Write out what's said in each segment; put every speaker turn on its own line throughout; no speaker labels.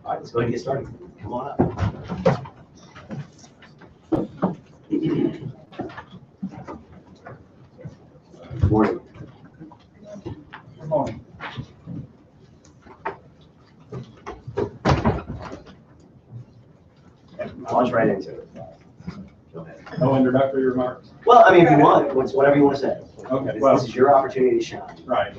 All right, let's go ahead and get started. Come on up. Good morning.
Good morning.
Launch right into it. Go ahead.
No introductory remarks?
Well, I mean, if you want, whatever you want to say.
Okay,
This is your opportunity to shine.
right.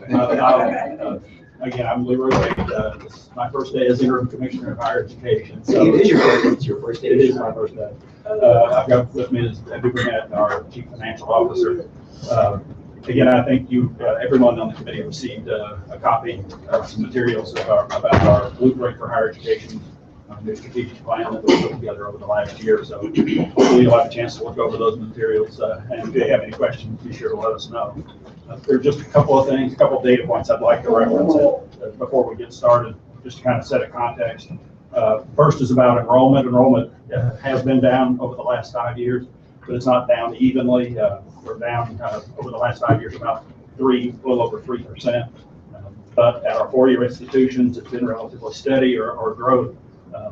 Again, I'm Leroy Wade. This is my first day as interim commissioner of higher education. So
It is your first day.
It is my first day. I've got with me is Debbie Burnett, our chief financial officer. Again, I think everyone on the committee received a copy of some materials about our blueprint for higher education, new strategic plan that we put together over the last year. So hopefully you'll have a chance to look over those materials. And if you have any questions, be sure to let us know. There are just a couple of things, a couple of data points I'd like to reference before we get started, just to kind of set a context. First is about enrollment. Enrollment has been down over the last 5 years, but it's not down evenly. We're down over the last 5 years about a little over 3%. But at our four-year institutions, it's been relatively steady or growth.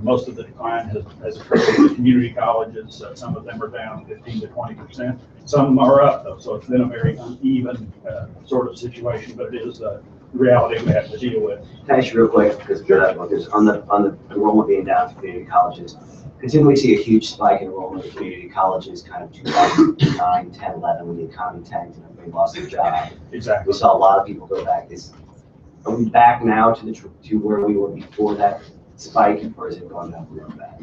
Most of the decline has occurred in community colleges. Some of them are down 15 to 20%. Some are up, though, so it's been a very uneven sort of situation, but it is the reality we have to deal with.
Can I ask you real quick, because on the enrollment being down for community colleges, continually see a huge spike in enrollment in community colleges, kind of 2009, 10, 11, when the economy tanked and everybody lost their job.
Exactly.
We saw a lot of people go back. Are we back now to where we were before that spike, or is it going down the road back?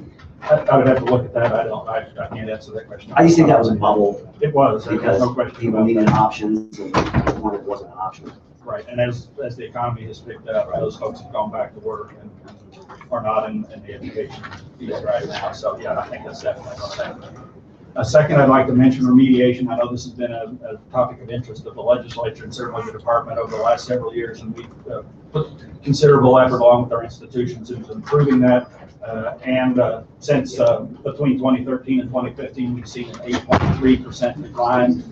I would have to look at that. I can't answer that question.
I just think that was a bubble.
It was,
Because
no question
people
about
needed
that.
options, and at the point it wasn't an option.
Right, and as the economy has picked up, those folks have gone back to work and are not in the education field right now. So yeah, I think that's definitely what's happening. Second, I'd like to mention remediation. I know this has been a topic of interest of the legislature and certainly the department over the last several years, and we've put considerable effort along with our institutions into improving that. Since between 2013 and 2015, we've seen an 8.3% decline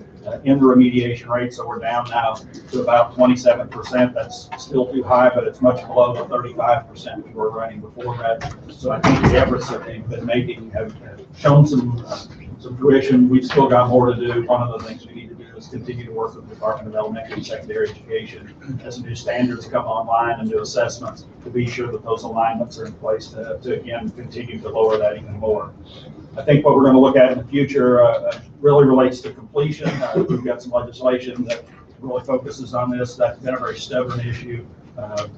in the remediation rate. So we're down now to about 27%. That's still too high, but it's much below the 35% we were running before that. So I think the efforts that they've been making have shown some fruition. We've still got more to do. One of the things we need to do is continue to work with the Department of Elementary and Secondary Education as new standards come online and new assessments to be sure that those alignments are in place to again, continue to lower that even more. I think what we're going to look at in the future really relates to completion. We've got some legislation that really focuses on this. That's been a very stubborn issue.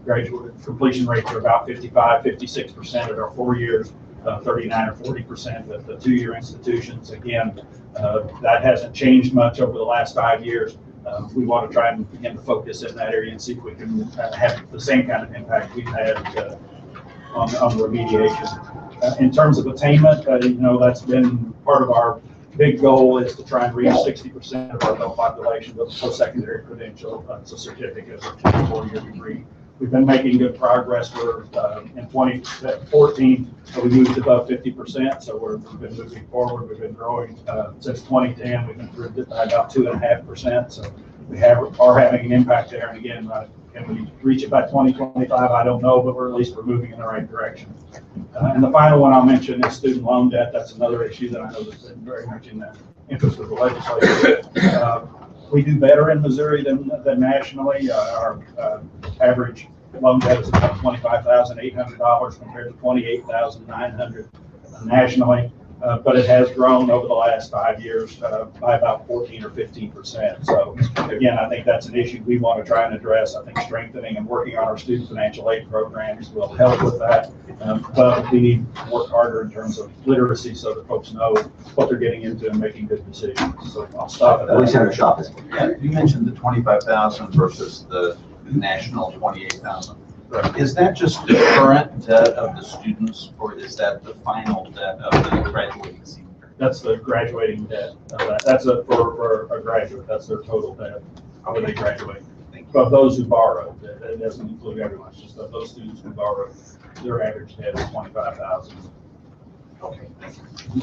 Graduate completion rates are about 55, 56% at our 4 years, 39 or 40% at the 2-year institutions. Again, that hasn't changed much over the last 5 years. We want to try and begin to focus in that area and see if we can have the same kind of impact we've had on remediation. In terms of attainment, that's been part of our big goal is to try and reach 60% of our adult population with a post-secondary credential, so certificate or 4-year degree. We've been making good progress. We're in 2014, we moved above 50%, so we've been moving forward. We've been growing since 2010. We've improved it by about 2.5%, so we are having an impact there. And again, can we reach it by 2025? I don't know, but we're moving in the right direction. And the final one I'll mention is student loan debt. That's another issue that I know that's been very much in the interest of the legislature. We do better in Missouri than nationally. Our average loan debt is about $25,800 compared to $28,900 nationally. But it has grown over the last 5 years by about 14 or 15%. So again, I think that's an issue we want to try and address. I think strengthening and working on our student financial aid programs will help with that. But we need to work harder in terms of literacy so that folks know what they're getting into and making good decisions. So I'll stop at that.
Senator Shaw.
Yeah, you mentioned the 25,000 versus the national 28,000. Is that just the current debt of the students, or is that the final debt of the graduating senior?
That's the graduating debt. That's for a graduate. That's their total debt when they graduate. But those who borrow, it doesn't include everyone. It's just that those students who borrow, their average debt is 25,000.
Okay. Thank you.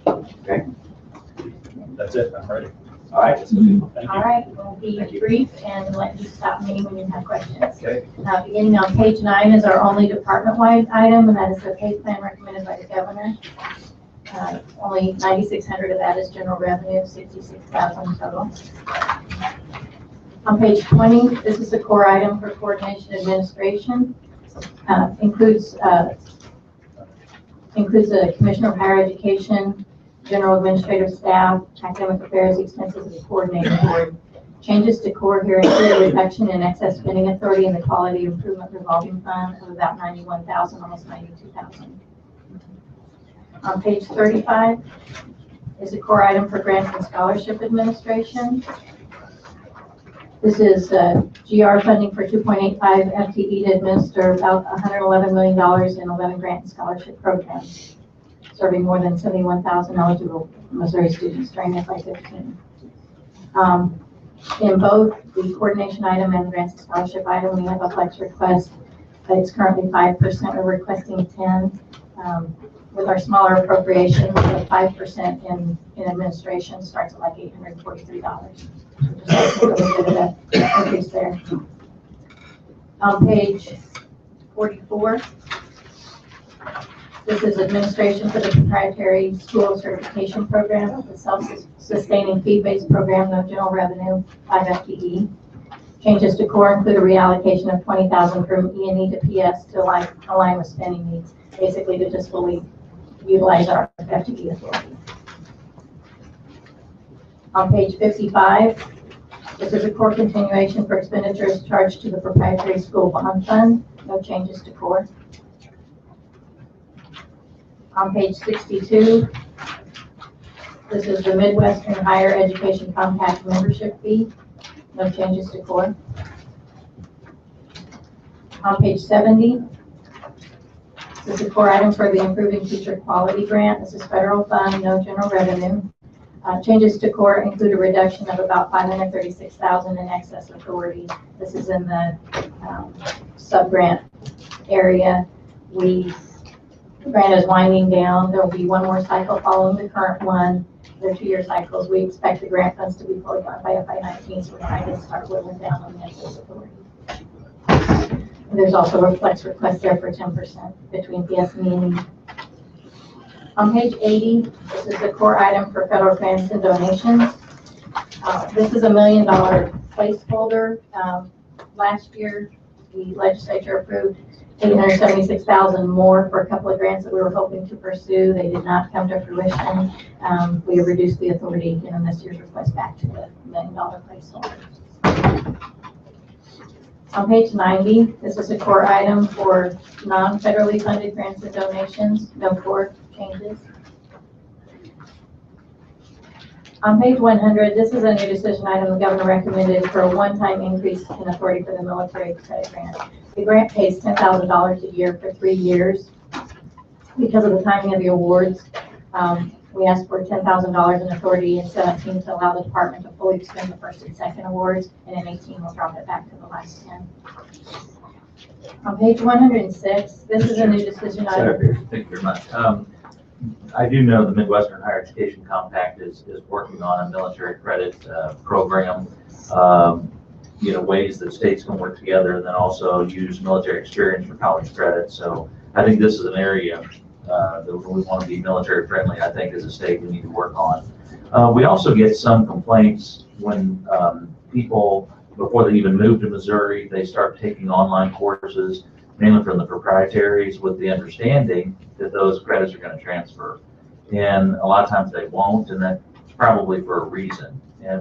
Okay.
That's it. I'm ready.
All right, let's move.
Thank
All
you.
right, we'll be
Thank you.
brief and let you stop me when you have questions.
Okay.
Beginning on page 9 is our only department-wide item, and that is the pay plan recommended by the governor. Only 9,600 of that is general revenue, 66,000 total. On page 20, this is the core item for coordination administration. Includes the Commissioner of Higher Education, general administrative staff, academic affairs, expenses of the coordinating board. Changes to core here include a reduction in excess spending authority in the quality improvement revolving fund of about 91,000, almost 92,000. On page 35 is a core item for grants and scholarship administration. This is GR funding for 2.85 FTE to administer about $111 million in 11 grant and scholarship programs, serving more than 71,000 eligible Missouri students during FY15. In both the coordination item and the grants and scholarship item, we have a flex request. It's currently 5%. We're requesting 10. With our smaller appropriations, the 5% in administration starts at like $843. Just a little bit of that increase there. On page 44, this is administration for the proprietary school certification program, the self-sustaining fee-based program, no general revenue, 5 FTE. Changes to core include a reallocation of 20,000 from E&E to PS to align with spending needs, basically to just fully utilize our FTE authority. On page 55, this is a core continuation for expenditures charged to the proprietary school bond fund. No changes to core. On page 62, this is the Midwestern Higher Education Compact membership fee. No changes to core. On page 70, this is a core item for the Improving Teacher Quality Grant. This is federal fund, no general revenue. Changes to core include a reduction of about $536,000 in excess authority. This is in the sub-grant area. The grant is winding down. There will be one more cycle following the current one. They're 2-year cycles. We expect the grant funds to be fully gone by FY19, so we're trying to start whittling down on the excess authority. And there's also a flex request there for 10% between PS and E&E. On page 80, this is the core item for federal grants and donations. This is $1 million placeholder. Last year, the legislature approved $876,000 more for a couple of grants that we were hoping to pursue. They did not come to fruition. We have reduced the authority in this year's request back to the $1 million placeholder. On page 90, this is a core item for non-federally funded grants and donations. No core changes. On page 100, this is a new decision item the governor recommended for a one-time increase in authority for the military credit grant. The grant pays $10,000 a year for 3 years. Because of the timing of the awards, we asked for $10,000 in authority in 17 to allow the department to fully spend the first and second awards, and in 18 we'll drop it back to the last 10. On page 106, this is a new decision item.
Thank you very much. I do know the Midwestern Higher Education Compact is working on a military credit program, ways that states can work together and then also use military experience for college credit. So I think this is an area that we want to be military friendly. I think as a state we need to work on. We also get some complaints when people, before they even move to Missouri, they start taking online courses, mainly from the proprietaries, with the understanding that those credits are going to transfer. And a lot of times they won't, and that's probably for a reason.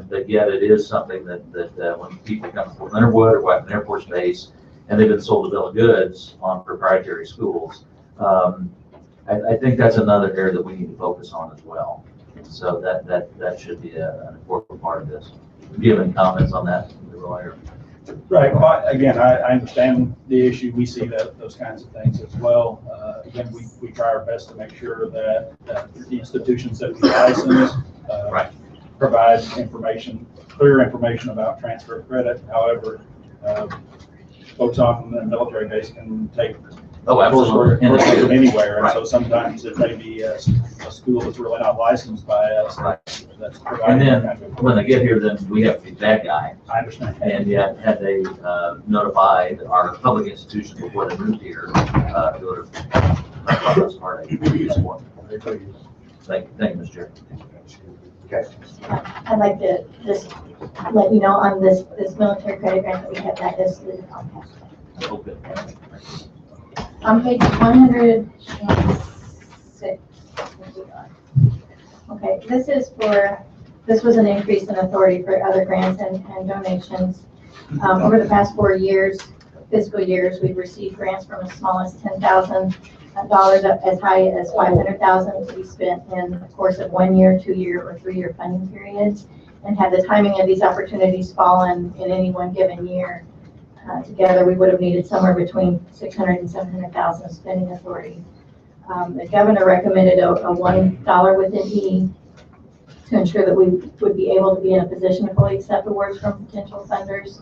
But yet it is something that when people come to Fort Leonard Wood or Washington Air Force Base, and they've been sold a bill of goods on proprietary schools, I think that's another area that we need to focus on as well. So that should be an important part of this. Do you have any comments on that, Roy?
Right. Well, again, I understand the issue. We see those kinds of things as well. Again, we try our best to make sure that the institutions that we license provide clear information about transfer of credit. However, folks on the military base can take
Oh, absolutely.
Or from anywhere, and
Right.
so sometimes it may be a school that's really not licensed by us.
Right.
That's
And
providing that
then
kind of.
when they get here, then we have to be that guy.
I understand.
And yet, had they notified our public institutions before they moved here, it would have brought us heartache. Thank you, Mr. Chair.
Okay.
I'd like to just let you know on this military credit grant that we have that is
Okay.
on page 106. Okay, this was an increase in authority for other grants and donations. Over the past 4 years, fiscal years, we've received grants from as small as $10,000 up as high as $500,000 to be spent in the course of 1 year, 2 year, or 3 year funding periods. And had the timing of these opportunities fallen in any one given year, together we would have needed somewhere between $600,000 and $700,000 spending authority. The governor recommended a $1 within E to ensure that we would be able to be in a position to fully accept awards from potential funders.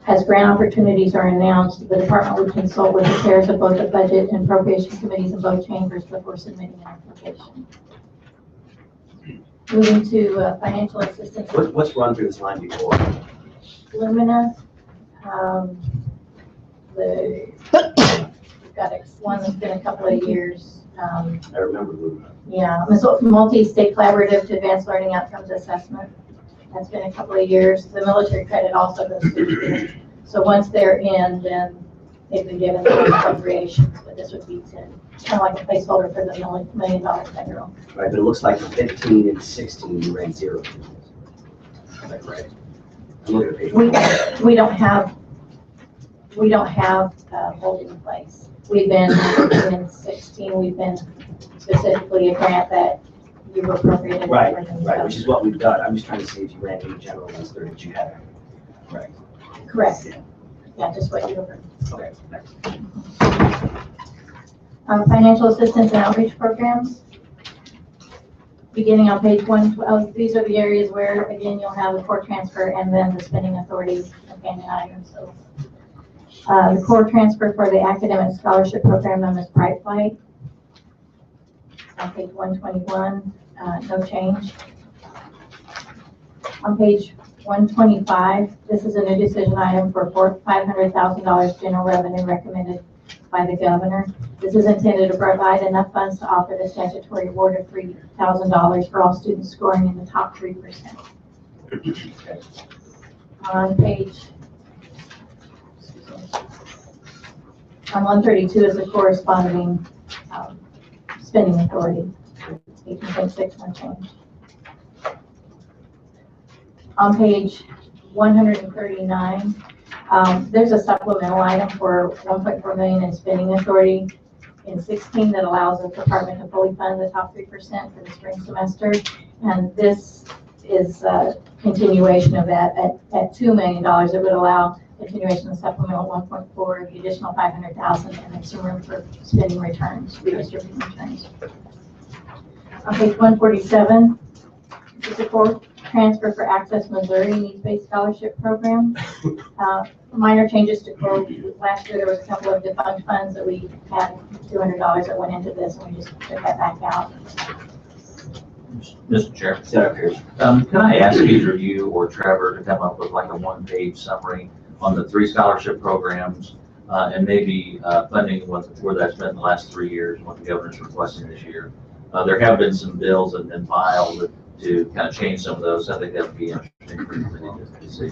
As grant opportunities are announced, the department would consult with the chairs of both the budget and appropriation committees in both chambers before submitting an application. Moving to financial assistance.
What's run through this line before?
Lumina, we've got one that's been a couple of years.
I remember Lumina.
Yeah, so multi-state collaborative to advanced learning outcomes assessment. That's been a couple of years. The military credit also goes through. So once they're in, then they've been given the appropriations, but this would be kind of like a placeholder for the $1 million federal.
Right, but it looks like in 15 and 16, you ran zero. Is that right? I'm looking at page one.
We don't have holding in place. We've been in 16, we've been specifically a grant that you were appropriated.
Right, which is what we've done. I'm just trying to see if you ran any general ones there that you had. Right.
Correct. Yeah, just what you were.
Okay, thanks.
Financial assistance and outreach programs. Beginning on page 112, these are the areas where, again, you'll have the core transfer and then the spending authority companion items. So the core transfer for the academic scholarship program known as Bright Flight. On page 121, no change. On page 125, this is a new decision item for $500,000 general revenue recommended by the governor. This is intended to provide enough funds to offer the statutory award of $3,000 for all students scoring in the top 3%. On page 132 is the corresponding spending authority. 18.6, no change. On page 139, there's a supplemental item for $1.4 million in spending authority in 16 that allows the department to fully fund the top 3% for the spring semester. And this is a continuation of that at $2 million. It would allow continuation of supplemental 1.4, the additional 500,000, and then some room for spending returns, redistributing returns. On page 147, this is a core transfer for Access Missouri Needs-Based Scholarship Program. Minor changes to quote. Last year there was a couple of defunct funds that we had $200 that went into this, and we just took that back out.
Mr. Chair,
Senator,
can I ask either you or Trevor to come up with like a one-page summary on the 3 scholarship programs and maybe funding where that's been the last 3 years, what the governor's requesting this year? There have been some bills that have been filed to kind of change some of those. I think that would be interesting for the committee to see.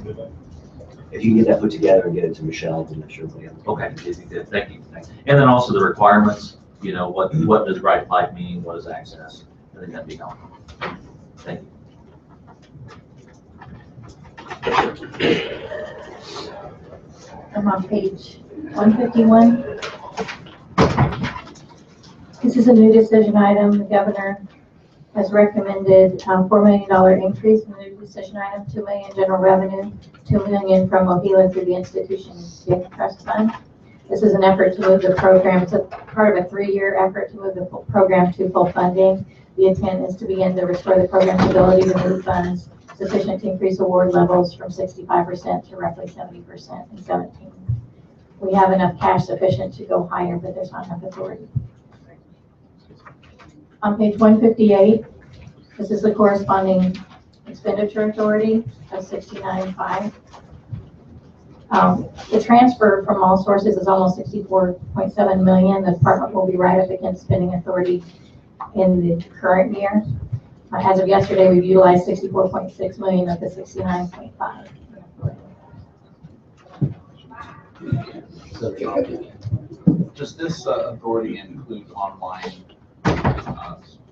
if you can get that put together and get it to Michelle, then I'm sure we'll have.
Okay, good. Thank you. And then also the requirements, you know, what does Bright Light mean? What is access? I think that'd be helpful. Thank you.
I'm on page 151. This is a new decision item. The governor has recommended $4 million increase in the new decision item, $2 million general revenue, $2 million from OHELA through the institution's gift trust fund. This is an effort to move the program to part of a 3-year effort to move the program to full funding. The intent is to begin to restore the program's ability to move funds sufficient to increase award levels from 65% to roughly 70% in 17. we have enough cash sufficient to go higher, but there's not enough authority. On page 158, this is the corresponding expenditure authority of 69.5. The transfer from all sources is almost 64.7 million. The department will be right up against spending authority in the current year. As of yesterday, we've utilized 64.6 million of the 69.5.
Does this authority include online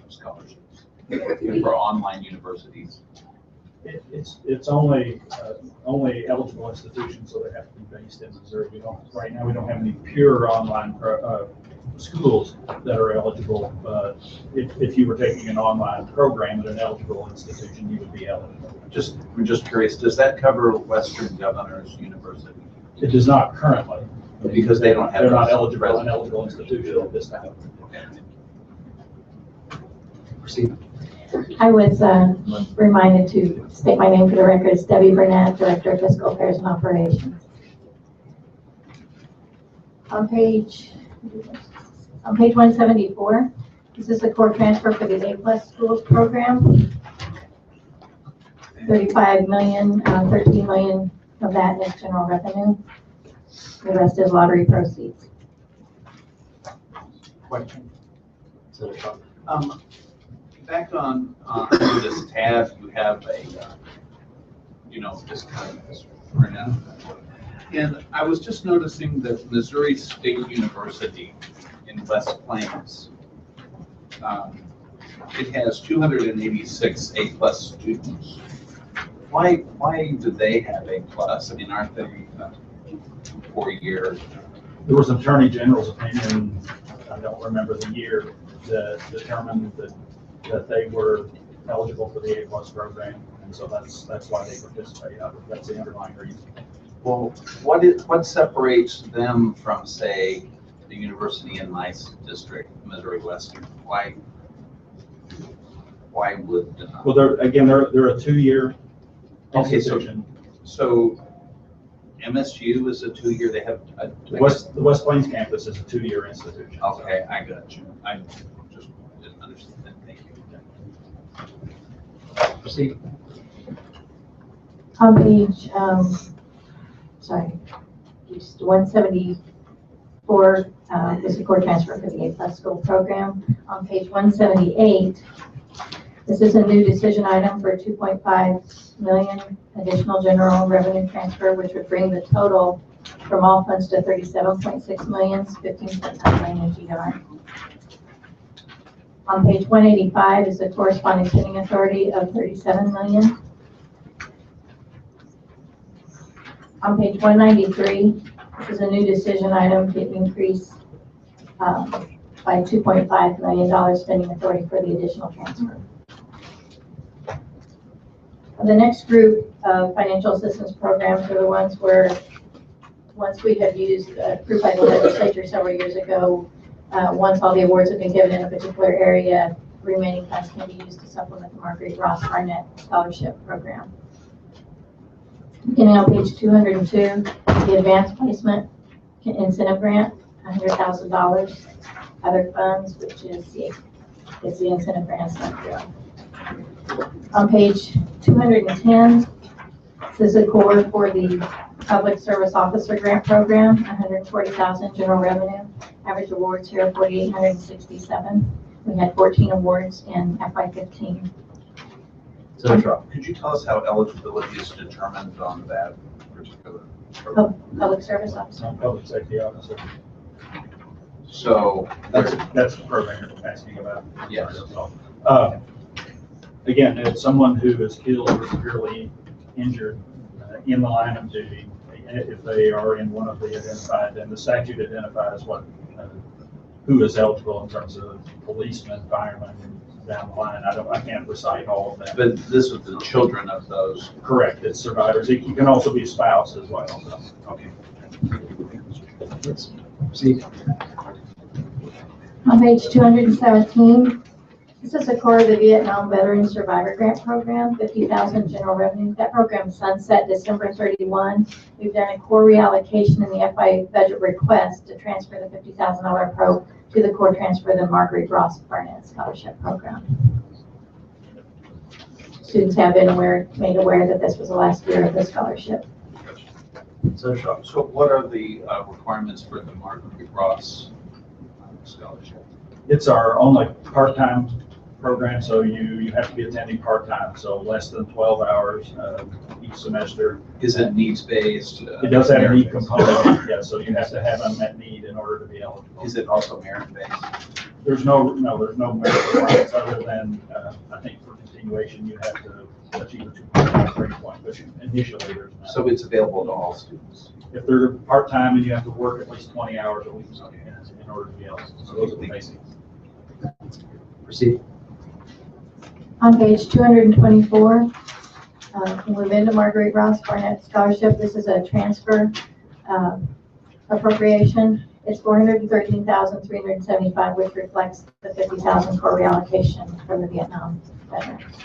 scholarships for online universities?
It's only eligible institutions, so they have to be based in Missouri. Right now, we don't have any pure online schools that are eligible. But if you were taking an online program at an eligible institution, you would be eligible.
We're just curious, does that cover Western Governors University?
It does not currently.
Because they're not
eligible, an eligible institution at this time.
Proceed.
I was reminded to state my name for the record. It's Debbie Burnett, Director of Fiscal Affairs and Operations. On page 174, this is the core transfer for the A+ schools program. 35 million, 13 million of that is general revenue. The rest is lottery proceeds.
Question. Back on this tab, you have a, this kind of printout. And I was just noticing that Missouri State University in West Plains, it has 286 A+ students. Why do they have A+? I mean, aren't they 4 years?
There was an Attorney General's opinion, I don't remember the year, that determined that they were eligible for the A+ program, and so that's why they participate. That's the underlying reason.
Well, what separates them from, say, the university in my district, Missouri Western? Why would?
Well, they're a 2-year
Okay,
institution.
So MSU is a 2-year. They have
The West Plains campus is a 2-year institution.
Okay, I got you. I just didn't understand that. Thank you.
Proceed.
On page, 174 is the core transfer for the A+ school program. On page 178, this is a new decision item for 2.5 million additional general revenue transfer, which would bring the total from all funds to 37.6 million, 15.9 million GI. On page 185 is the corresponding spending authority of 37 million. On page 193, this is a new decision item to increase by $2.5 million spending authority for the additional transfer. The next group of financial assistance programs are the ones where, once we have used, approved by the legislature several years ago, once all the awards have been given in a particular area, remaining funds can be used to supplement the Marguerite Ross Barnett Scholarship Program. Beginning on page 202, the advanced placement incentive grant, $100,000. Other funds, which is the incentive grant. On page 210, this is a core for the Public Service Officer Grant Program, $140,000 general revenue. Average awards here are 4,867. We had 14 awards in FY15.
So, could you tell us how eligibility is determined on that particular program?
Public Service Officer.
Public Safety Officer.
So
That's the program you're asking about.
Yes.
Again, it's someone who is killed or severely injured in the line of duty. If they are in one of the identified, and the statute identifies who is eligible in terms of policemen, firemen, down the line. I can't recite all of that.
But this is the children of those.
Correct. It's survivors. You can also be a spouse as well. So.
Okay.
Proceed.
On page 217, This is the core of the Vietnam Veteran Survivor Grant Program, 50,000 general revenue. That program sunset December 31. We've done a core reallocation in the FY budget request to transfer the $50,000 pro to the core transfer the Marguerite Ross Barnett Scholarship Program. Students have been made aware that this was the last year of the scholarship.
So what are the requirements for the Marguerite Ross scholarship?
It's our only part-time program, so you have to be attending part-time, so less than 12 hours each semester.
Is it needs-based?
It does have a need component, yeah, so you have to have unmet need in order to be eligible.
Is it also merit-based?
There's no merit requirements other than, I think for continuation, you have to achieve a 2.5 grade point, but initially there's not.
So it's available to all students?
If they're part-time and you have to work at least 20 hours a week in order to be eligible, so those are the basics.
Proceed.
On page 224, we move into Marguerite Ross Barnett Scholarship. This is a transfer appropriation. It's $413,375, which reflects the 50,000 core reallocation from the Vietnam veterans.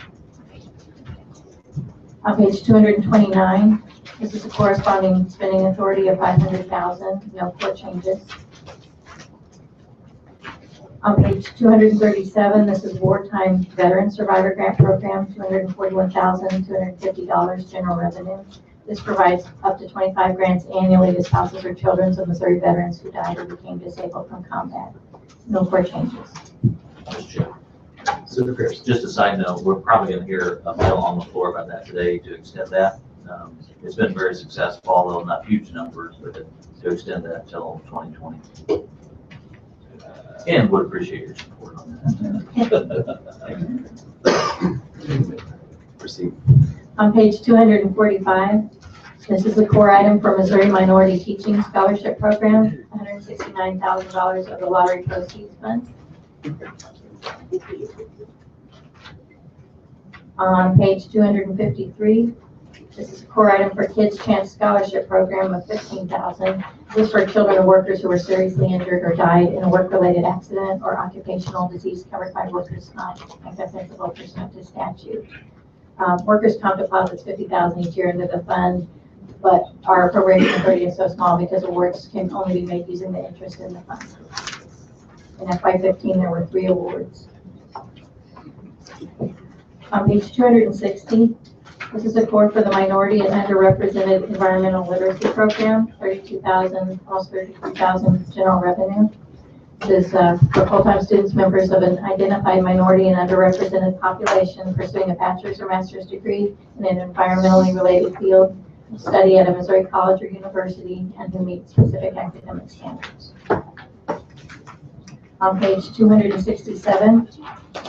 On page 229, this is a corresponding spending authority of $500,000, no core changes. On page 237, this is Wartime Veteran Survivor Grant Program, $241,250 general revenue. This provides up to 25 grants annually to spouses or children of Missouri veterans who died or became disabled from combat. No core changes.
Mr. Chair.
Super Pierce.
Just a side note, we're probably going to hear a bill on the floor about that today to extend that. It's been very successful, although not huge numbers, but to extend that until 2020. And would appreciate your support on that.
Proceed.
On page 245, this is the core item for Missouri Minority Teaching Scholarship Program, $169,000 of the lottery proceeds fund. On page 253, this is a core item for Kids Chance Scholarship Program of $15,000. This is for children of workers who were seriously injured or died in a work-related accident or occupational disease covered by workers' comp and compensable pursuant to statute. Workers' comp deposits $50,000 each year into the fund, but our appropriation authority is so small because awards can only be made using the interest in the fund. In FY15, there were 3 awards. On page 260, this is a core for the Minority and Underrepresented Environmental Literacy Program, $32,000, almost $33,000 general revenue. This is for full-time students, members of an identified minority and underrepresented population pursuing a bachelor's or master's degree in an environmentally related field of study at a Missouri college or university and who meet specific academic standards. On page 267,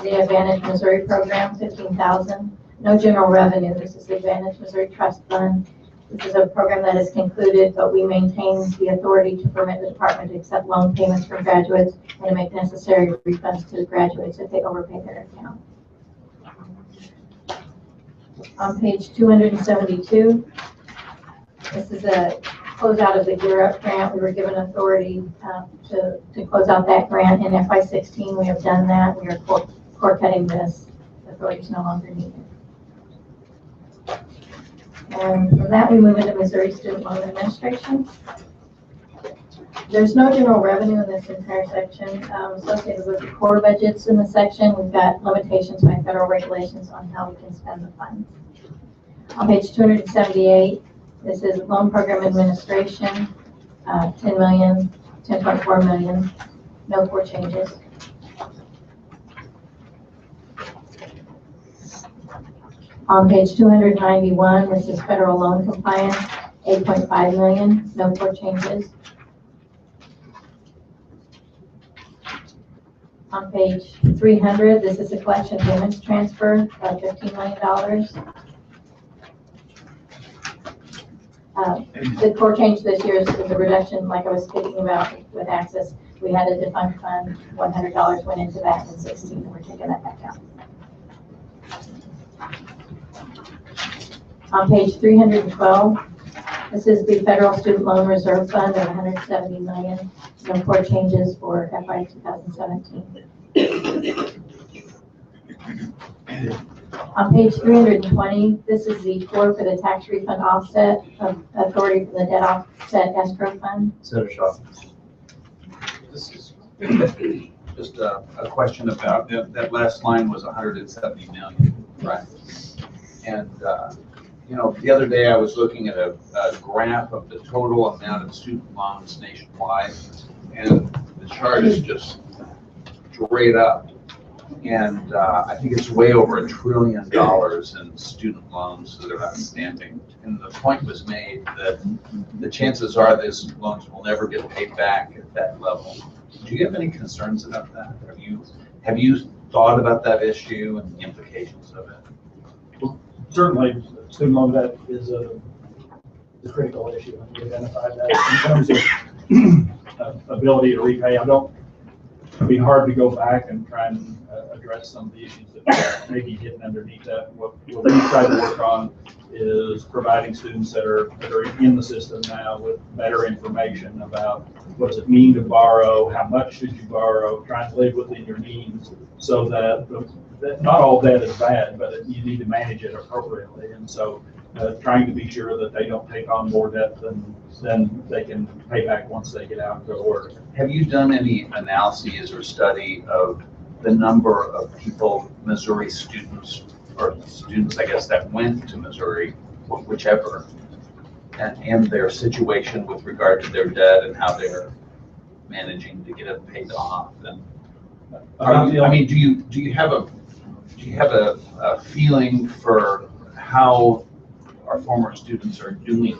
the Advantage Missouri Program, $15,000. No general revenue. This is the Advantage Missouri Trust Fund. This is a program that is concluded, but we maintain the authority to permit the department to accept loan payments from graduates and to make necessary refunds to the graduates if they overpay their account. On page 272, this is a closeout of the Gear Up grant. We were given authority to close out that grant in FY16. We have done that. We are core cutting this. The authority is no longer needed. And from that, we move into Missouri Student Loan Administration. There's no general revenue in this entire section associated with the core budgets in the section. We've got limitations by federal regulations on how we can spend the funds. On page 278, this is Loan Program Administration, $10 million, $10.4 million, no core changes. On page 291, this is federal loan compliance, $8.5 million, no core changes. On page 300, this is a collection payments transfer of $15 million. The core change this year is a reduction, like I was speaking about with Access. We had a defunct fund, $100 went into that in 16, and we're taking that back out. On page 312, this is the Federal Student Loan Reserve Fund of $170 million. No core changes for FY 2017. On page 320, this is the core for the tax refund offset of authority for the debt offset escrow fund.
Senator Schaefer.
This is just a question about, that last line was 170 million, right? And, the other day I was looking at a graph of the total amount of student loans nationwide, and the chart is just straight up. And I think it's way over $1 trillion in student loans that are outstanding. And the point was made that the chances are these loans will never get paid back at that level. Do you have any concerns about that? Have you thought about that issue and the implications of it?
Certainly, student loan debt is a critical issue, and we identified that in terms of ability to repay. It'd be hard to go back and try and address some of the issues that may be hidden underneath that. What we try to work on is providing students that are in the system now with better information about what does it mean to borrow, how much should you borrow, trying to live within your means, so that not all debt is bad, but you need to manage it appropriately. And so trying to be sure that they don't take on more debt than they can pay back once they get out and go to work.
Have you done any analyses or study of the number of people, Missouri students, or students, I guess, that went to Missouri, whichever, and their situation with regard to their debt and how they're managing to get it paid off? And do you have a feeling for how our former students are doing,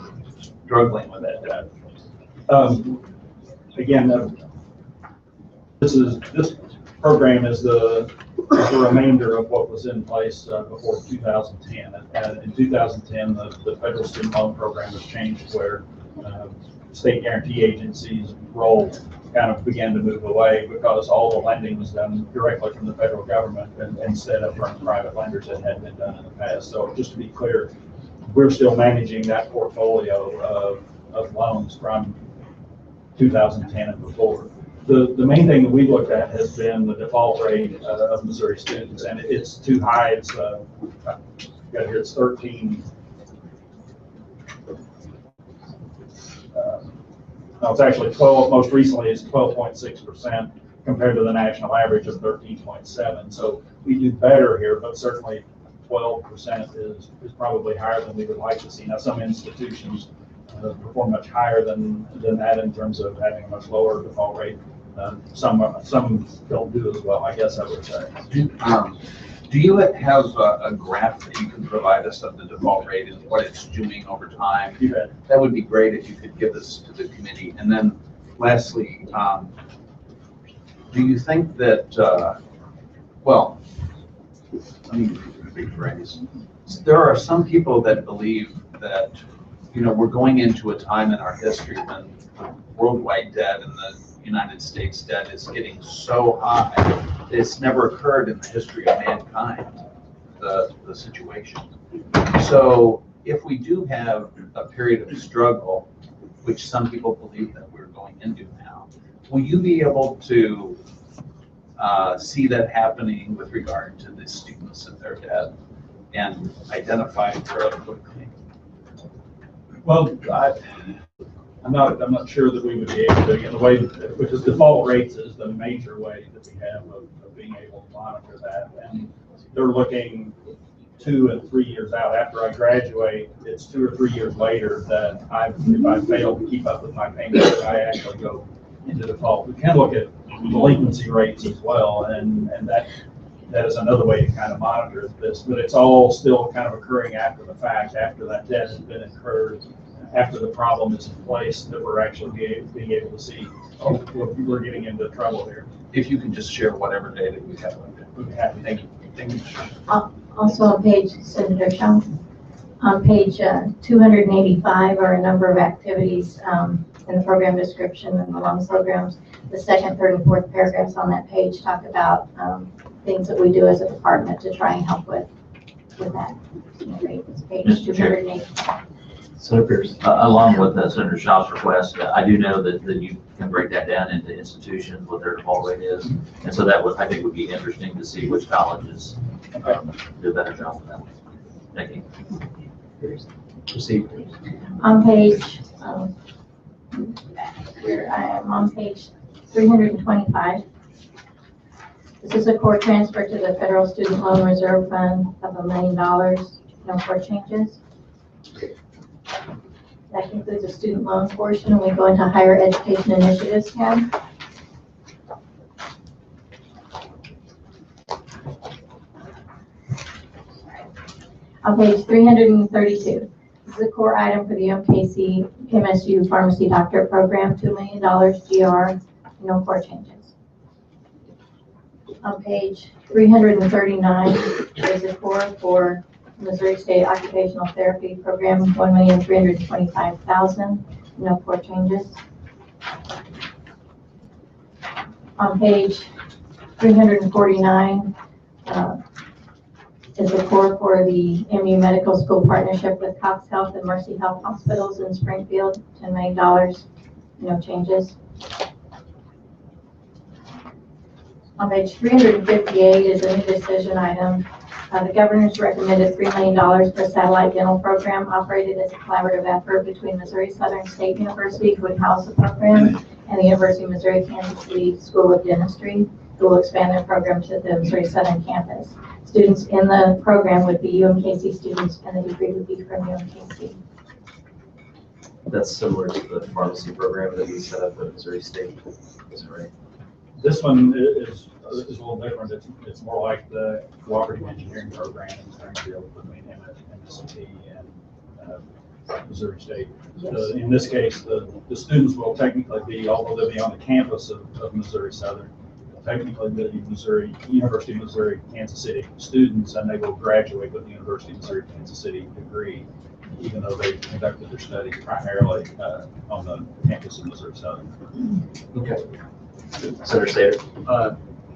struggling with that debt?
Again, this program is the remainder of what was in place before 2010. And in 2010, the federal student loan program was changed, where state guarantee agencies' role kind of began to move away because all the lending was done directly from the federal government instead of from private lenders that had been done in the past. So just to be clear, we're still managing that portfolio of loans from 2010 and before. The main thing that we looked at has been the default rate of Missouri students, and it's too high. It's got here, it's 13. No, it's actually 12. Most recently, it's 12.6% compared to the national average of 13.7. So we do better here, but certainly 12% is probably higher than we would like to see. Now, some institutions perform much higher than that in terms of having a much lower default rate. Some don't do as well, I guess I would say.
Do you have a graph that you can provide us of the default rate and what it's doing over time?
You bet.
That would be great if you could give this to the committee. And then lastly, do you think that, well, let me rephrase. There are some people that believe that, we're going into a time in our history when worldwide debt and the United States debt is getting so high. It's never occurred in the history of mankind, the situation. So if we do have a period of struggle, which some people believe that we're going into now, will you be able to see that happening with regard to the students and their debt and identify it fairly quickly?
Well, I'm not sure that we would be able to, in the way, because default rates is the major way that we have of being able to monitor that. And they're looking 2 and 3 years out. After I graduate, it's 2 or 3 years later that if I fail to keep up with my payments, I actually go into default. We can look at delinquency rates as well, and that is another way to kind of monitor this, but it's all still kind of occurring after the fact, after that debt has been incurred, after the problem is in place, that we're actually being able to see, oh, we're getting into trouble here.
If you can just share whatever data you have.
We'd be happy. Thank you. Thank you.
Also on page, Senator Shaw, on page 285 are a number of activities in the program description and the loan programs. The second, third, and fourth paragraphs on that page talk about things that we do as a department to try and help with that. It's page 285.
Senator Pierce. Along with Senator Shaw's request, I do know that you can break that down into institutions, what their default rate is. And so that would, I think, would be interesting to see which colleges do a better job of that. Thank you.
Proceed.
On page, here I am on page 325. This is a core transfer to the Federal Student Loan Reserve Fund of $1 million, no core changes. That concludes the student loan portion, and we go into higher education initiatives tab. On page 332, this is a core item for the MKC MSU Pharmacy Doctorate Program, $2 million GR, no core changes. On page 339, there's a core for Missouri State Occupational Therapy Program, $1,325,000, no core changes. On page 349, is the core for the MU Medical School partnership with Cox Health and Mercy Health Hospitals in Springfield, $10 million, no changes. On page 358 is a new decision item. The governor's recommended $3 million for a satellite dental program operated as a collaborative effort between Missouri Southern State University, who would house the program, and the University of Missouri Kansas City School of Dentistry, who will expand their program to the Missouri Southern campus. Students in the program would be UMKC students, and the degree would be from UMKC.
That's similar to the pharmacy program that we set up at Missouri State. Is that right?
This one is a little different. It's more like the cooperative engineering program in Springfield between MSCT and Missouri State. In this case, the students will technically be, although they'll be on the campus of Missouri Southern, technically the University of Missouri Kansas City students, and they will graduate with the University of Missouri Kansas City degree, even though they conducted their studies primarily on the campus of Missouri Southern.
Okay. Senator Seder.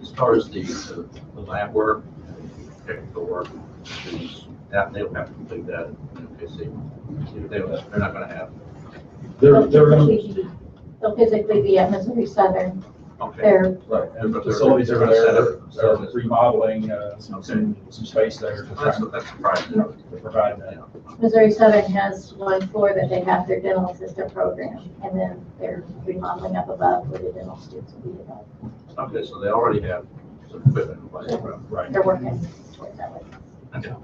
As far as the lab work, technical work, that they'll have to complete that in MKC. They're not going to have.
They'll physically be at Missouri Southern.
Okay.
Their
Facilities are there,
They're
remodeling some space there to
That's surprising.
provide that.
Missouri Southern has one floor that they have their dental assistant program, and then they're remodeling up above where the dental students will be above.
Okay, so they already have some equipment in place.
Right.
They're working towards that way.
Okay.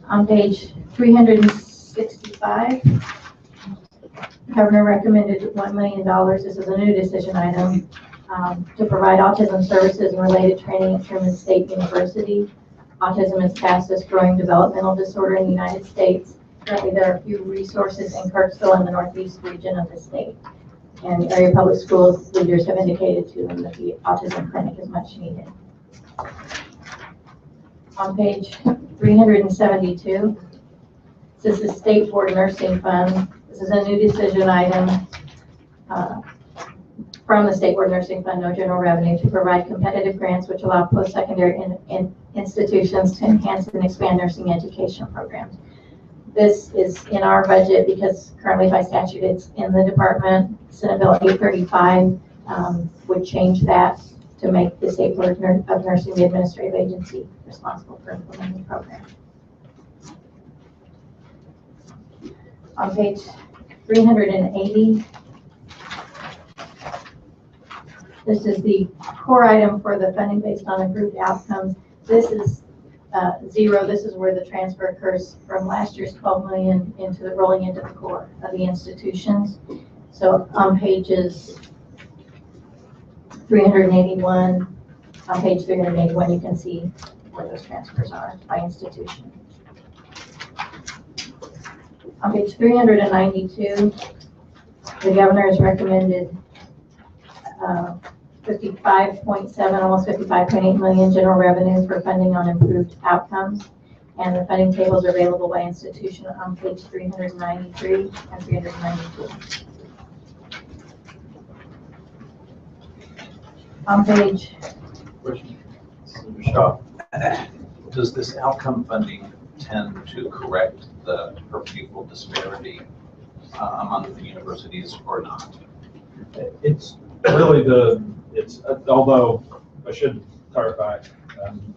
On page 365, Governor recommended $1 million. This is a new decision item to provide autism services and related training at Truman State University. Autism is the fastest growing developmental disorder in the United States. Currently, there are few resources in Kirksville and the northeast region of the state. And area public schools leaders have indicated to them that the autism clinic is much needed. On page 372, this is the State Board Nursing Fund. This is a new decision item from the State Board Nursing Fund, no general revenue, to provide competitive grants which allow post-secondary institutions to enhance and expand nursing education programs. This is in our budget because currently by statute it's in the department. Senate Bill 835 would change that to make the State Board of Nursing the administrative agency responsible for implementing the program. On page 380, this is the core item for the funding based on improved outcomes. This is zero. This is where the transfer occurs from last year's 12 million into the rolling into the core of the institutions. So on pages 381, on page 381, you can see where those transfers are by institution. On page 392, the governor has recommended 55.7, almost 55.8 million general revenue for funding on improved outcomes. And the funding tables are available by institution on page 393 and 392. On page.
Senator Shaw, does this outcome funding tend to correct the per pupil disparity among the universities or not?
It's really although I should clarify,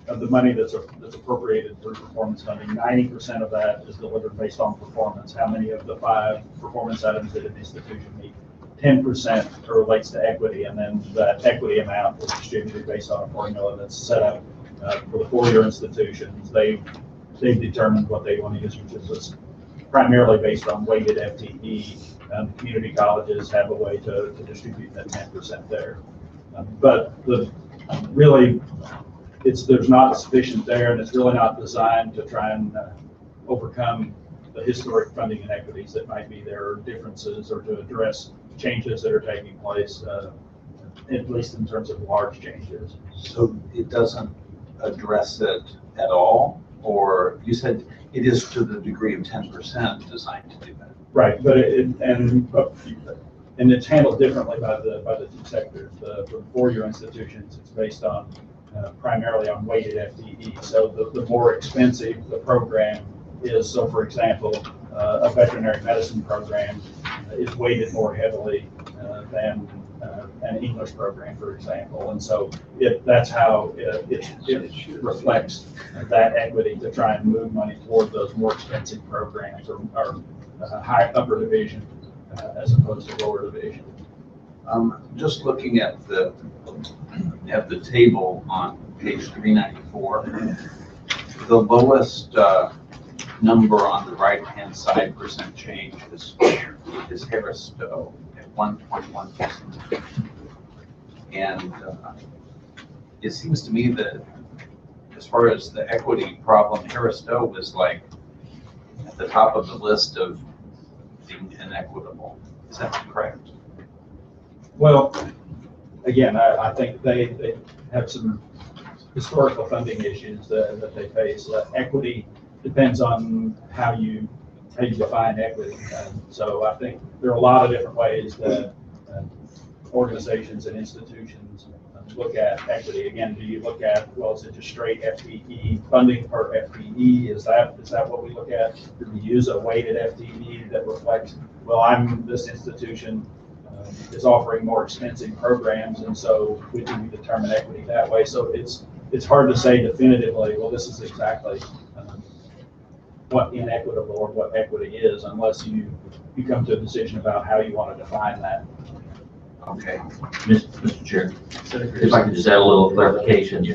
of the money that's appropriated for performance funding, 90% of that is delivered based on performance. How many of the 5 performance items that an institution meet? 10% relates to equity, and then that equity amount is distributed based on a formula that's set up for the 4-year institutions. They've determined what they want to use, which is primarily based on weighted FTE. Community colleges have a way to distribute that 10% there. But really, there's not sufficient there, and it's really not designed to try and overcome the historic funding inequities that might be there, or differences, or to address changes that are taking place, at least in terms of large changes.
So it doesn't address it at all, or you said it is to the degree of 10% designed to do that?
Right, but and it's handled differently by the 2 sectors. For the 4-year institutions, it's based on primarily on weighted FTE. So the more expensive the program is, so for example, a veterinary medicine program is weighted more heavily than an English program, for example. And so that's how it reflects that equity to try and move money toward those more expensive programs, or high upper division as opposed to lower division.
Just looking at the table on page 394, the lowest number on the right-hand side percent change is Harris-Stowe at 1.1%. And it seems to me that as far as the equity problem, Harris-Stowe was like at the top of the list of being inequitable. Is that correct?
Well, again, I think they have some historical funding issues that they face. Equity depends on how you define equity. So I think there are a lot of different ways that organizations and institutions look at equity. Again, do you look at, well, is it just straight FTE, funding per FTE? Is that what we look at? Do we use a weighted FTE that reflects, well, this institution is offering more expensive programs, and so we determine equity that way. So it's hard to say definitively, well, this is exactly what inequitable or what equity is, unless you come to a decision about how you want to define that.
Okay.
Mr. Chair, if I could just add a little clarification.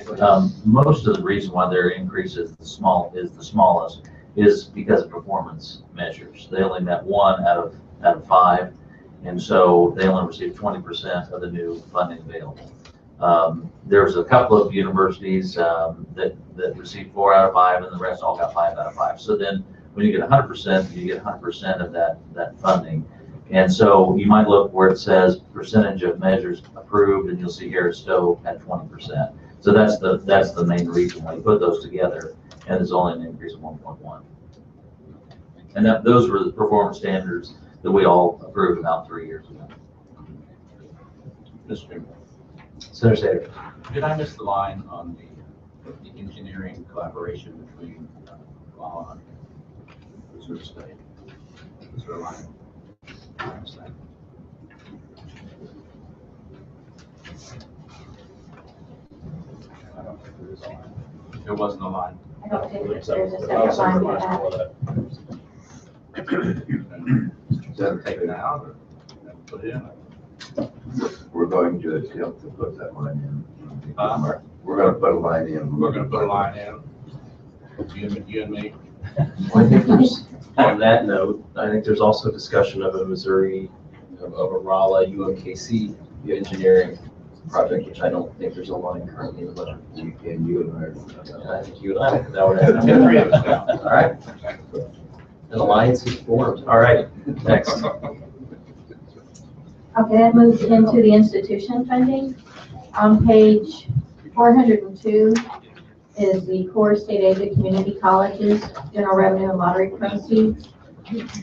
Most of the reason why their increase is the smallest is because of performance measures. They only met 1 out of 5, and so they only received 20% of the new funding available. There's a couple of universities that received 4 out of 5, and the rest all got 5 out of 5. So then when you get 100%, you get 100% of that funding. And so you might look where it says percentage of measures approved, and you'll see Harris-Stowe at 20%. So that's the main reason why you put those together, and there's only an increase of 1.1. And those were the performance standards that we all approved about 3 years ago.
Mr. Chairman,
Senator Schaefer.
did I miss the line on the engineering collaboration between law and Missouri State? Is there a line?
I don't think there is a line.
There wasn't a line.
I don't think there's a
I'll
separate line
separate
for
lines
that.
for that.
Is that take it out or put it in?
We're going to attempt to put that line in.
We're
going to put a line in.
We're going to put a line in. You and me.
Well, I think there's, on that note, I think there's also discussion of a Missouri, of a Rolla UMKC engineering project, which I don't think there's a line currently in the budget.
And you and
I think you and I, that would happen.
The 3 of us now.
All right. An alliance is formed. All right, next.
Okay, that moves into the institution funding. On page 402 is the core state aided community colleges, general revenue and lottery proceeds.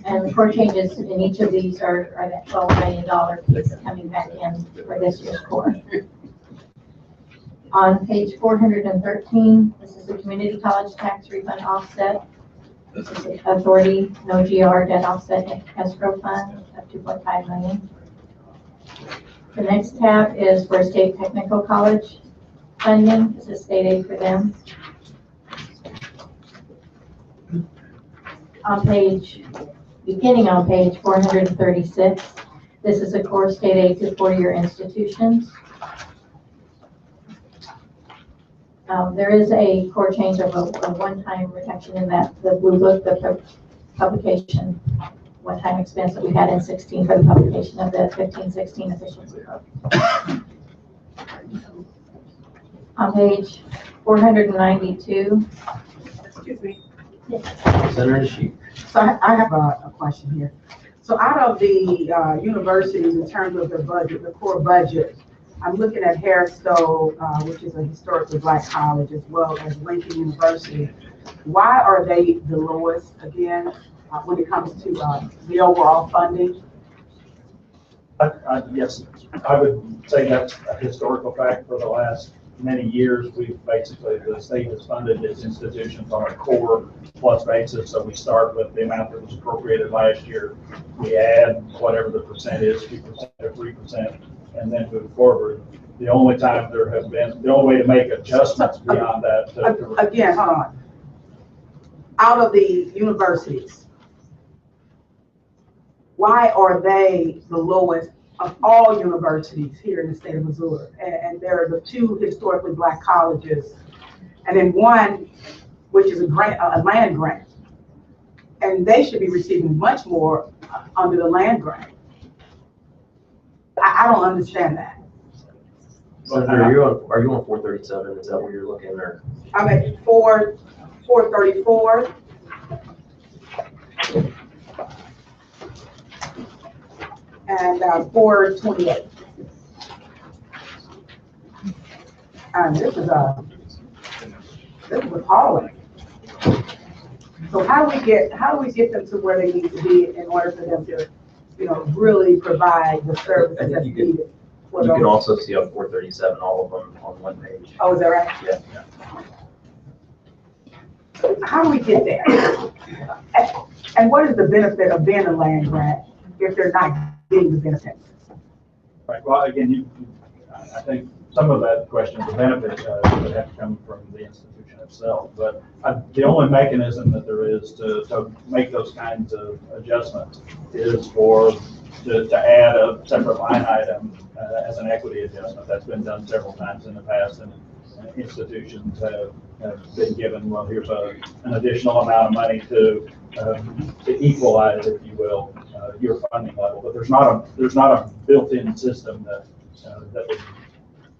And the core changes in each of these are that $12 million piece coming back in for this year's core. On page 413, this is the community college tax refund offset. This is the authority, no GR debt offset escrow fund of $2.5 million. The next tab is for State Technical College. funding. This is state aid for them. Beginning on page 436, this is a core state aid to four-year institutions. There is a core change of a one-time reduction in that, the blue book, the publication, one-time expense that we had in 16 for the publication of the 15-16 efficiency book. On page 492.
Excuse me.
Senator Schaefer.
So I have a question here. So out of the universities, in terms of their budget, the core budget, I'm looking at Harris-Stowe, which is a historically black college, as well as Lincoln University. Why are they the lowest again when it comes to the overall funding?
Yes, I would say that's a historical fact. For the last many years, we've basically, the state has funded its institutions on a core plus basis. So we start with the amount that was appropriated last year. We add whatever the percent is, 2% or 3%, and then move forward. The only time there have been, the only way to make adjustments beyond that.
Again, hold on. Out of the universities, why are they the lowest of all universities here in the state of Missouri? And there are the two historically black colleges, and then one, which is a grant, a land grant. And they should be receiving much more under the land grant. I don't understand that.
Senator, are you on 437? Is that where you're looking, or?
I'm at 434. And 428. And this is appalling. So how do we get them to where they need to be in order for them to, really provide the services that's needed?
You can also see on 437, all of them on one page.
Oh, is that right?
Yeah.
How do we get there? And what is the benefit of being a land grant if they're not getting the benefits?
Right. Well, again, I think some of that question, the benefit would have to come from the institution itself. But the only mechanism that there is to make those kinds of adjustments is to add a separate line item as an equity adjustment. That's been done several times in the past, and institutions have been given, well, here's an additional amount of money to equalize, if you will, your funding level. But there's not a built-in system that would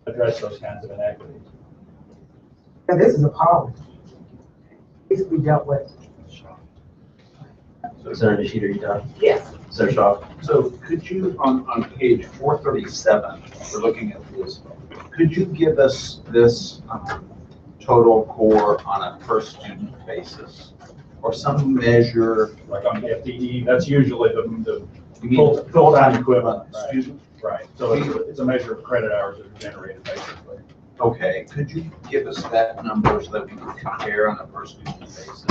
address those kinds of inequities.
Now, this is appalling. This will be dealt with.
Senator Schaefer, you done?
Yes.
Senator Shaw?
So could you, on page 437, we're looking at this, could you give us this total core on a per student basis? Or some measure?
Like on the FTE, that's usually the
You mean
full-time equivalent. Right.
student?
Right. So it's a measure of credit hours that are generated basically.
Okay, could you give us that number so that we can compare on a per student basis?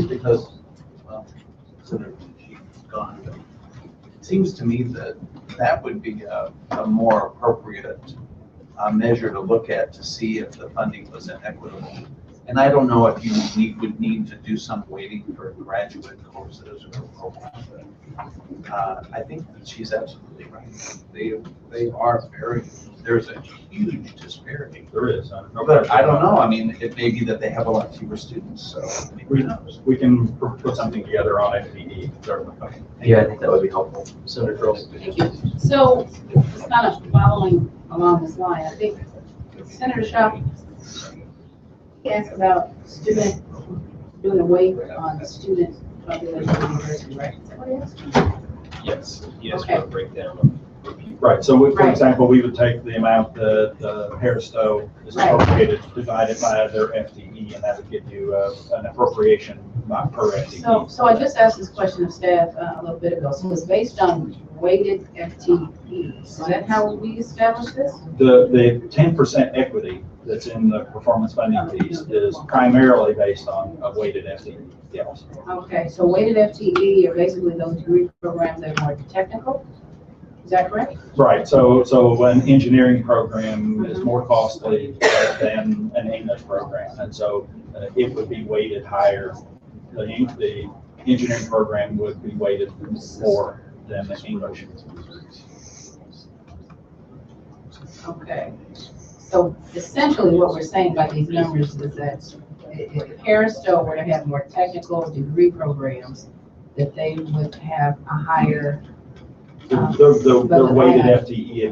Because, well, Senator She's gone, but it seems to me that that would be a more appropriate measure to look at to see if the funding was inequitable. And I don't know if you would need to do some weighting for graduate courses or programs. I think that she's absolutely right. They are there's a huge disparity.
There is.
But I don't know. I mean, it may be that they have a lot fewer students, so who knows?
We can put something together on FTE, certainly.
Yeah, I think that would be helpful. Senator Crowley?
Thank you. So, it's kind of following along this line. I think Senator Shaw asked about doing away on student population in university, right? Is that what he asked?
Yes.
Okay.
For a breakdown.
Right. So, for
Right.
example, we would take the amount that Harris-Stowe is
Right.
appropriated, divide it by their FTE, and that would give you an appropriation not per FTE.
So I just asked this question of staff a little bit ago. So it's based on weighted FTE. Is that how we establish this?
The 10% equity that's in the performance funding piece is primarily based on a weighted FTE. Yes.
Okay, so weighted FTE are basically those degree programs that are more technical? Is that correct?
Right, so an engineering program is more costly than an English program, and so it would be weighted higher. The engineering program would be weighted more than the English.
Okay. So essentially what we're saying by these numbers is that if Harris-Stowe were to have more technical degree programs, that they would have a higher.
The weighted FTE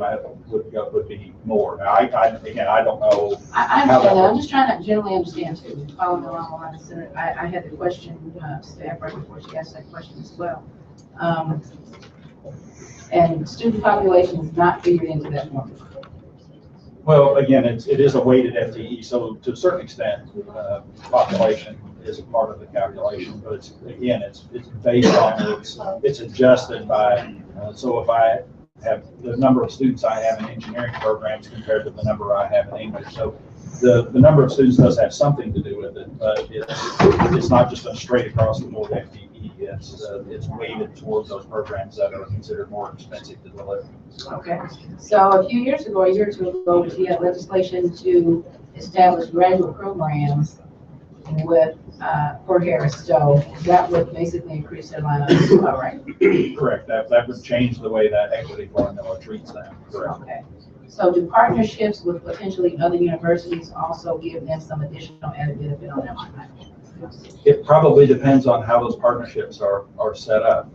would be more. Now, again, I don't know.
I
how that
understand that. I'm
works.
just trying to generally understand too, following along the lines. I had the question, staff right before she asked that question as well. And student population is not figured into that formula.
Well, again, it is a weighted FTE, so to a certain extent, population is a part of the calculation, but it's based on, it's adjusted by, so if I have the number of students I have in engineering programs compared to the number I have in English. So the number of students does have something to do with it, but it's not just a straight across the board FTE. It's weighted towards those programs that are considered more expensive to deliver.
Okay, so a few years ago, a year or two ago, we had legislation to establish graduate programs with, for Harris-Stowe. That would basically increase their line of, right?
Correct. That would change the way that equity formula treats them. Correct.
Okay. So do partnerships with potentially other universities also give them some additional added benefit on their line item?
It probably depends on how those partnerships are set up.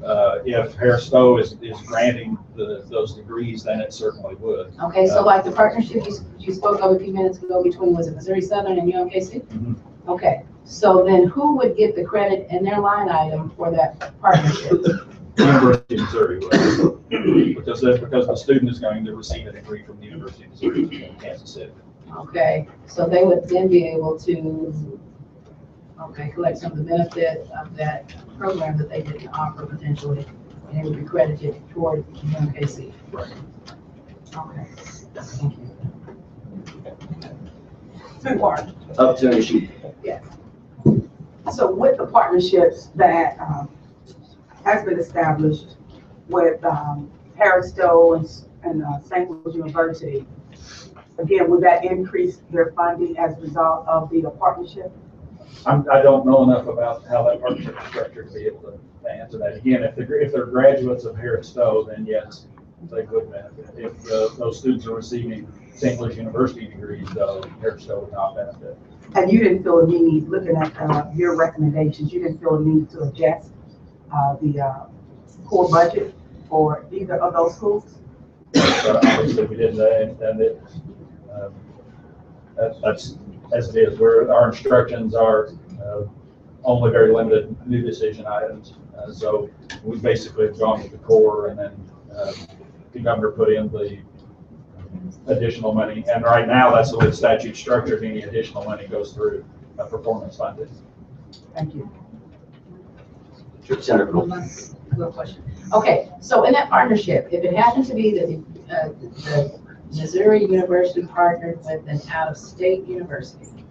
If Harris-Stowe is granting those degrees, then it certainly would.
Okay, so like the partnership you spoke of a few minutes ago between, was it Missouri Southern and UMKC?
Mhm.
Okay, so then who would get the credit in their line item for that partnership?
University of Missouri would. Because the student is going to receive a degree from the University of Missouri in Kansas City.
Okay, so they would then be able to, collect some of the benefit of that program that they didn't offer potentially, and it would be credited toward UMKC.
Right.
Okay. Thank you.
Up to an issue.
So with the partnerships that has been established with Harris-Stowe and St. Louis University, again, would that increase their funding as a result of the partnership?
I don't know enough about how that partnership is structured to be able to answer that. Again, if they're graduates of Harris-Stowe, then yes, they would benefit. If those students are receiving St. Louis University degrees, though, Harris-Stowe would not benefit.
And you didn't feel a need, looking at your recommendations, you didn't feel a need to adjust the core budget for either of those schools?
But obviously we didn't, and that's as it is. Where our instructions are only very limited new decision items. So we basically have gone with the core, and then the governor put in the additional money. And right now, that's the way the statute's structured. Any additional money goes through performance funding.
Thank you.
Senator Cool.
Good question. Okay, so in that partnership, if it happened to be that the Missouri University partnered with an out-of-state university,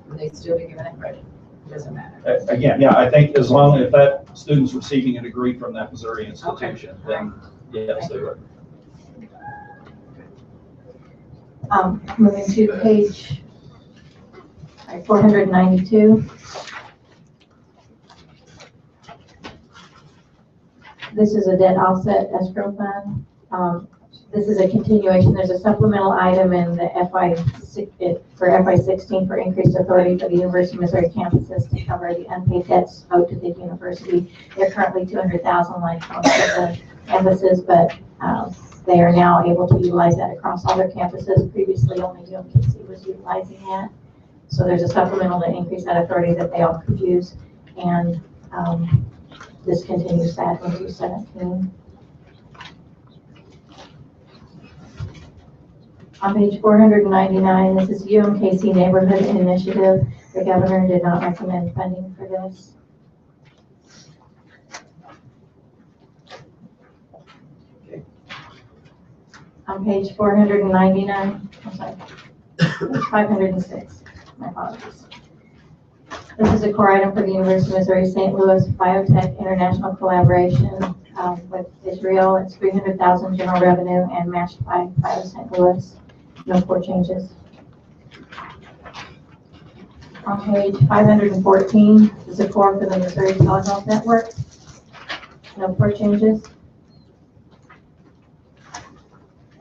would they still be given that credit? It doesn't matter.
Again, yeah, I think as long as that student's receiving a degree from that Missouri institution, then yes, they would.
Moving to page 492. This is a debt offset escrow fund. This is a continuation. There's a supplemental item in the FY16 for increased authority for the University of Missouri campuses to cover the unpaid debts owed to the university. They're currently $200,000 like most of the campuses, but they are now able to utilize that across all their campuses. Previously, only UMKC was utilizing that. So there's a supplemental to increase that authority that they all could use, and this continues that into 17. On page 499, this is UMKC Neighborhood Initiative. The governor did not recommend funding for this. On page 499, I'm sorry, page 506, my apologies. This is a core item for the University of Missouri St. Louis Biotech International Collaboration. with Israel, it's 300,000 general revenue and matched by Fire St. Louis. No core changes. On page 514 is a core for the Missouri Telehealth Network. No core changes.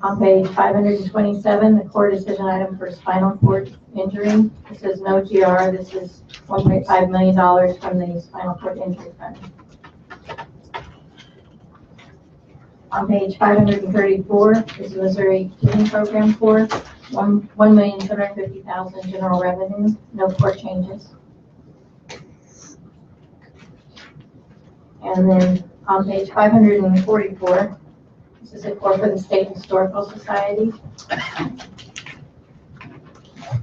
On page 527, the core decision item for spinal cord injury. This is no GR. This is $1.5 million from the spinal cord injury fund. On page 534 is the Missouri Kidney Program core. $1,750,000 general revenue. No core changes. And then on page 544, this is a core for the State Historical Society.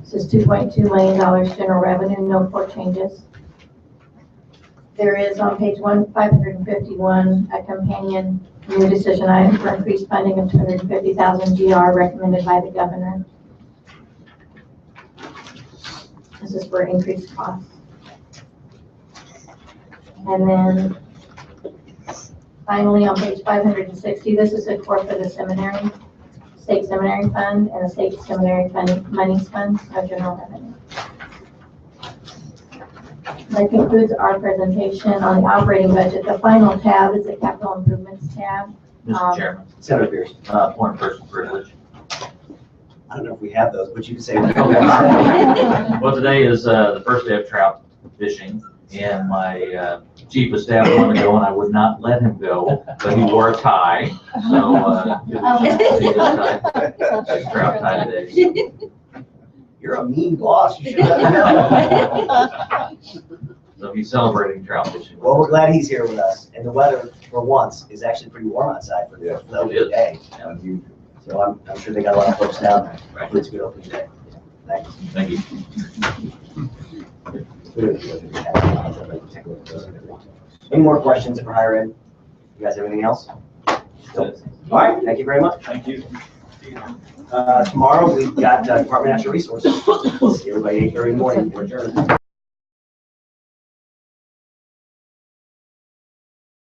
This is $2.2 million general revenue, no core changes. There is on page 551 a companion new decision item for increased funding of $250,000 GR recommended by the governor. This is for increased costs. And then finally, on page 560, this is a core for the seminary, state seminary fund and the state seminary monies fund, no general revenue. That concludes our presentation on the operating budget. The final tab is the capital improvements tab.
Mr. Chairman,
Senator Pierce,
point of personal privilege.
I don't know if we have those, but you can say.
Well, today is the first day of trout fishing, and my chief of staff wanted to go, and I would not let him go, but he wore a tie, so see this tie, trout tie today.
You're a mean boss. You should let me know.
So he's celebrating trout fishing.
Well, we're glad he's here with us, and the weather for once is actually pretty warm outside for the opening day. So I'm sure they got a lot of folks down there. Hopefully it's a good opening day. Thanks.
Thank you.
Any more questions for higher ed? You guys have anything else? Nope. All right, thank you very much.
Thank you.
Tomorrow we've got Department of Natural Resources. See everybody 8:30 in the morning. We're adjourned.